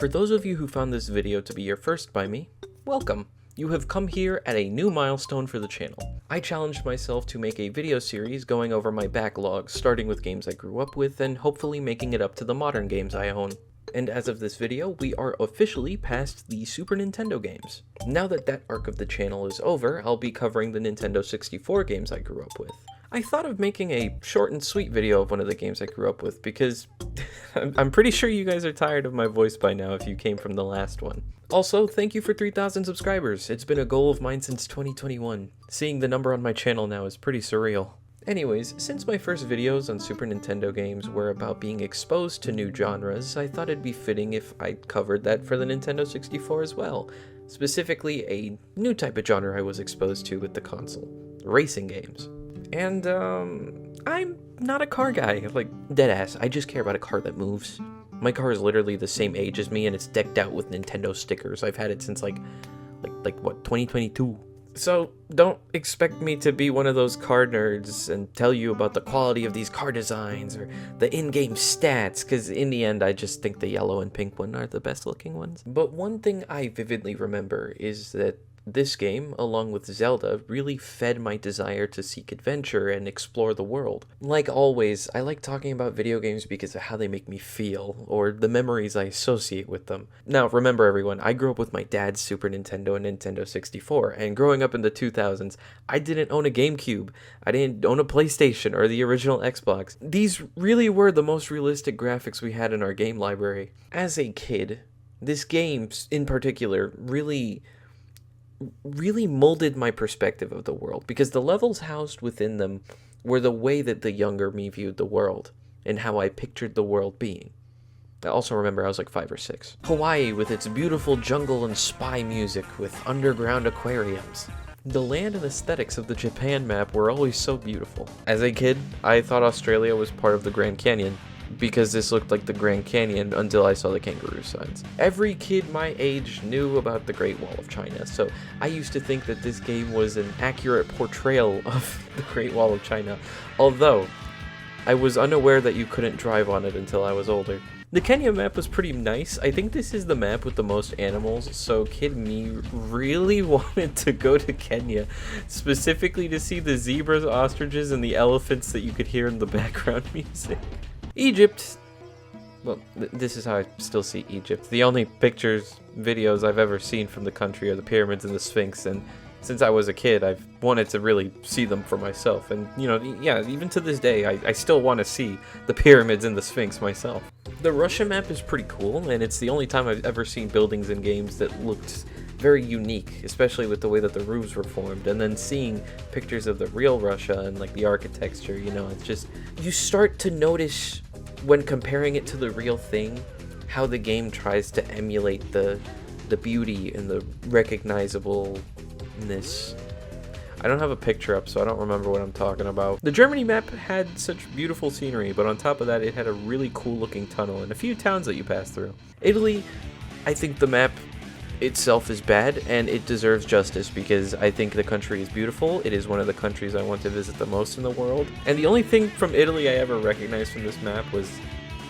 For those of you who found this video to be your first by me, welcome! You have come here at a new milestone for the channel. I challenged myself to make a video series going over my backlog, starting with games I grew up with and hopefully making it up to the modern games I own. And as of this video, we are officially past the Super Nintendo games. Now that that arc of the channel is over, I'll be covering the Nintendo 64 games I grew up with. I thought of making a short and sweet video of one of the games I grew up with because I'm pretty sure you guys are tired of my voice by now if you came from the last one. Also, thank you for 3,000 subscribers. It's been a goal of mine since 2021. Seeing the number on my channel now is pretty surreal. Anyways, since my first videos on Super Nintendo games were about being exposed to new genres, I thought it'd be fitting if I covered that for the Nintendo 64 as well. Specifically, a new type of genre I was exposed to with the console. Racing games. And, I'm not a car guy, like, deadass. I just care about a car that moves. My car is literally the same age as me, and it's decked out with Nintendo stickers. I've had it since, like what, 2022? So, don't expect me to be one of those car nerds and tell you about the quality of these car designs or the in-game stats, because in the end, I just think the yellow and pink one are the best looking ones. But one thing I vividly remember is that this game, along with Zelda, really fed my desire to seek adventure and explore the world. Like always, I like talking about video games because of how they make me feel, or the memories I associate with them. Now, remember everyone, I grew up with my dad's Super Nintendo and Nintendo 64, and growing up in the 2000s, I didn't own a GameCube, I didn't own a PlayStation or the original Xbox. These really were the most realistic graphics we had in our game library. As a kid, this game, in particular, really molded my perspective of the world, because the levels housed within them were the way that the younger me viewed the world, and how I pictured the world being. I also remember I was like 5 or 6. Hawaii with its beautiful jungle and spy music with underground aquariums. The land and aesthetics of the Japan map were always so beautiful. As a kid, I thought Australia was part of the Grand Canyon, because this looked like the Grand Canyon until I saw the kangaroo signs. Every kid my age knew about the Great Wall of China, so I used to think that this game was an accurate portrayal of the Great Wall of China, although I was unaware that you couldn't drive on it until I was older. The Kenya map was pretty nice. I think this is the map with the most animals, so kid me really wanted to go to Kenya, specifically to see the zebras, ostriches, and the elephants that you could hear in the background music. Egypt. Well, this is how I still see Egypt. The only pictures, videos I've ever seen from the country are the pyramids and the Sphinx, and since I was a kid, I've wanted to really see them for myself. And, you know, yeah, even to this day, I still want to see the pyramids and the Sphinx myself. The Russia map is pretty cool, and it's the only time I've ever seen buildings in games that looked very unique, especially with the way that the roofs were formed, and then seeing pictures of the real Russia and like the architecture, you know, it's just, you start to notice when comparing it to the real thing, how the game tries to emulate the beauty and the recognizableness. I don't have a picture up, so I don't remember what I'm talking about. The Germany map had such beautiful scenery, but on top of that, it had a really cool looking tunnel and a few towns that you pass through. Italy, I think the map itself is bad, and it deserves justice because I think the country is beautiful. It is one of the countries I want to visit the most in the world. And the only thing from Italy I ever recognized from this map was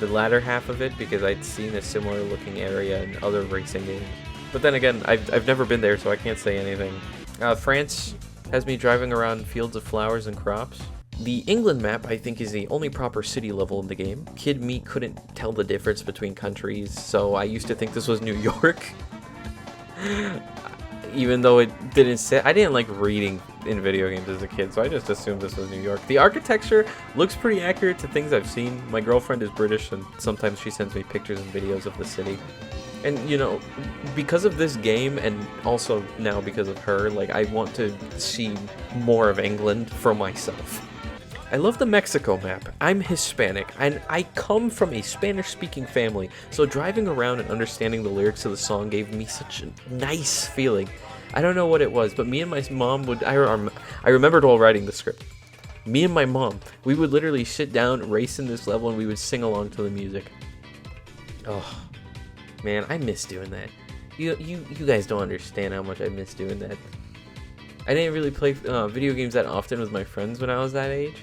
the latter half of it, because I'd seen a similar looking area in other racing games. But then again, I've never been there, so I can't say anything. France has me driving around fields of flowers and crops. The England map, I think, is the only proper city level in the game. Kid me couldn't tell the difference between countries, so I used to think this was New York. Even though it didn't say, I didn't like reading in video games as a kid, so I just assumed this was New York. The architecture looks pretty accurate to things I've seen. My girlfriend is British, and sometimes she sends me pictures and videos of the city. And, you know, because of this game, and also now because of her, like, I want to see more of England for myself. I love the Mexico map. I'm Hispanic, and I come from a Spanish-speaking family, so driving around and understanding the lyrics of the song gave me such a nice feeling. I don't know what it was, but me and my mom would, I remembered while writing the script. Me and my mom, we would literally sit down, race in this level, and we would sing along to the music. Oh, man, I miss doing that. You guys don't understand how much I miss doing that. I didn't really play video games that often with my friends when I was that age.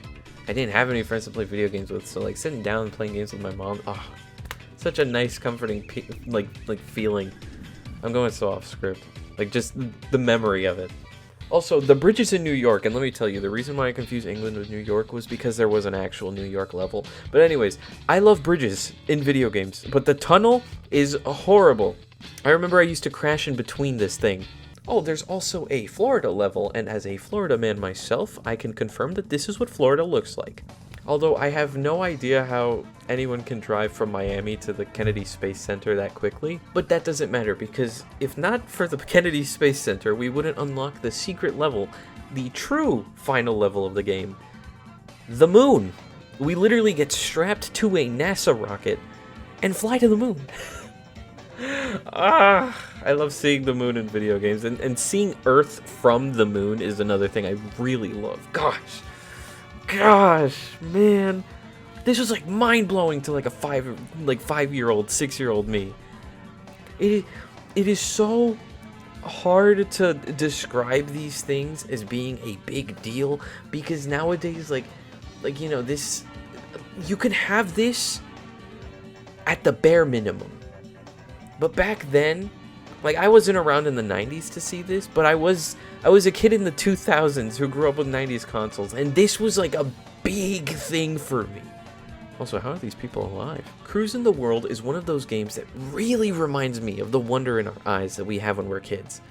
I didn't have any friends to play video games with, so like sitting down and playing games with my mom, oh, such a nice, comforting, like feeling. I'm going so off script. Like, just the memory of it. Also, the bridges in New York, and let me tell you, the reason why I confused England with New York was because there was an actual New York level. But anyways, I love bridges in video games, but the tunnel is horrible. I remember I used to crash in between this thing. Oh, there's also a Florida level, and as a Florida man myself, I can confirm that this is what Florida looks like. Although I have no idea how anyone can drive from Miami to the Kennedy Space Center that quickly, but that doesn't matter because if not for the Kennedy Space Center, we wouldn't unlock the secret level, the true final level of the game, the moon. We literally get strapped to a NASA rocket and fly to the moon. I love seeing the moon in video games, and seeing Earth from the moon is another thing I really love. Gosh, man, this was like mind-blowing to like a 5-year-old, 6-year-old me. It is so hard to describe these things as being a big deal because nowadays, like you know, this, you can have this at the bare minimum. But back then, like, I wasn't around in the 90s to see this, but I was a kid in the 2000s who grew up with 90s consoles, and this was like a big thing for me. Also, how are these people alive? Cruis'n the World is one of those games that really reminds me of the wonder in our eyes that we have when we're kids.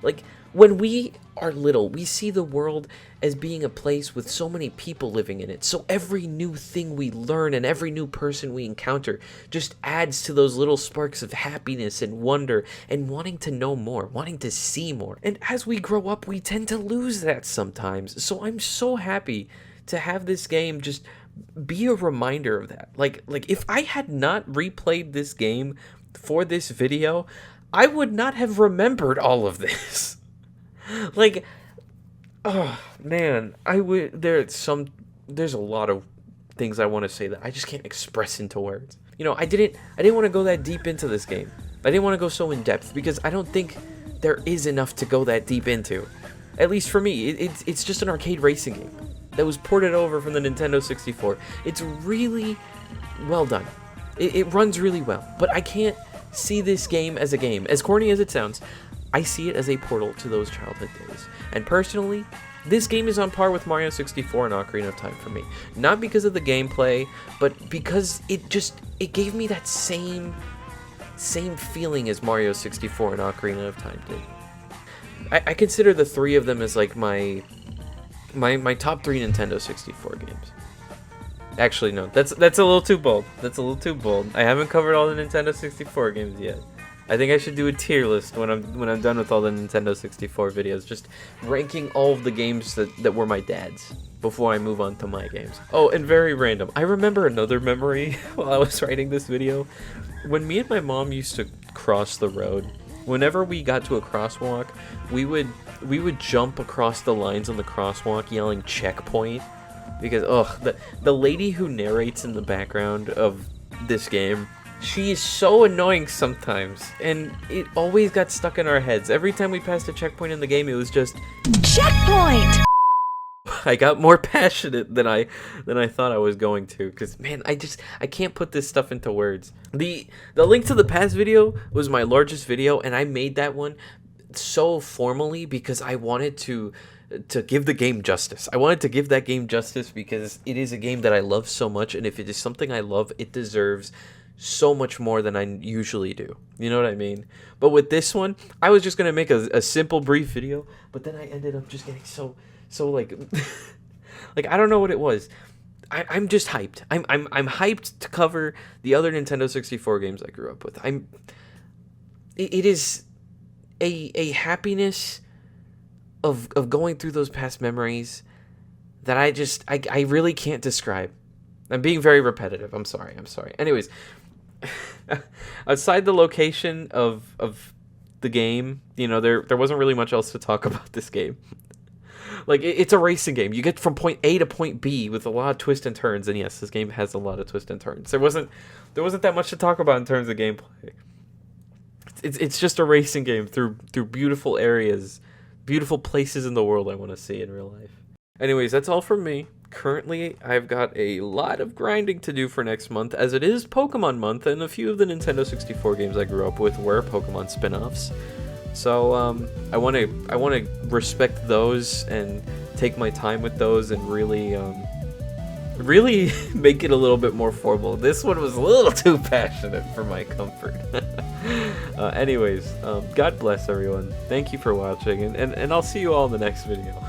Like, when we are little, we see the world as being a place with so many people living in it. So every new thing we learn and every new person we encounter just adds to those little sparks of happiness and wonder and wanting to know more, wanting to see more. And as we grow up, we tend to lose that sometimes. So I'm so happy to have this game just be a reminder of that. Like if I had not replayed this game for this video, I would not have remembered all of this. Like, oh man, there's a lot of things I want to say that I just can't express into words. You know, I didn't want to go that deep into this game. I didn't want to go so in depth because I don't think there is enough to go that deep into. At least for me, it's just an arcade racing game that was ported over from the Nintendo 64. It's really well done. It runs really well, but I can't see this game as a game. As corny as it sounds, I see it as a portal to those childhood days. And personally, this game is on par with Mario 64 and Ocarina of Time for me. Not because of the gameplay, but because it gave me that same feeling as Mario 64 and Ocarina of Time did. I consider the three of them as like my top 3 Nintendo 64 games. Actually, no, that's a little too bold. That's a little too bold. I haven't covered all the Nintendo 64 games yet. I think I should do a tier list when I'm done with all the Nintendo 64 videos, just ranking all of the games that were my dad's before I move on to my games. Oh, and very random. I remember another memory while I was writing this video. When me and my mom used to cross the road, whenever we got to a crosswalk, we would jump across the lines on the crosswalk yelling checkpoint. Because, the lady who narrates in the background of this game, she is so annoying sometimes, and it always got stuck in our heads. Every time we passed a checkpoint in the game, it was just checkpoint! I got more passionate than I thought I was going to, because, man, I can't put this stuff into words. The Link to the Past video was my largest video, and I made that one so formally because I wanted to give the game justice. I wanted to give that game justice because it is a game that I love so much, and if it is something I love, it deserves so much more than I usually do. You know what I mean? But with this one, I was just gonna make a simple, brief video, but then I ended up just getting so like, like I don't know what it was. I'm just hyped. I'm hyped to cover the other Nintendo 64 games I grew up with. It is a happiness of going through those past memories that I really can't describe. I'm being very repetitive. I'm sorry. Anyways, outside the location of the game, you know, there wasn't really much else to talk about this game. Like, it's a racing game. You get from point A to point B with a lot of twists and turns, and yes, this game has a lot of twists and turns. There wasn't that much to talk about in terms of gameplay. It's just a racing game through beautiful areas, beautiful places in the world I want to see in real life. Anyways, that's all from me. currently, I've got a lot of grinding to do for next month, as it is Pokemon month, and a few of the Nintendo 64 games I grew up with were Pokemon spin-offs. So I want to respect those and take my time with those and really make it a little bit more formal. This one was a little too passionate for my comfort. Anyways, God bless everyone. Thank you for watching, and I'll see you all in the next video.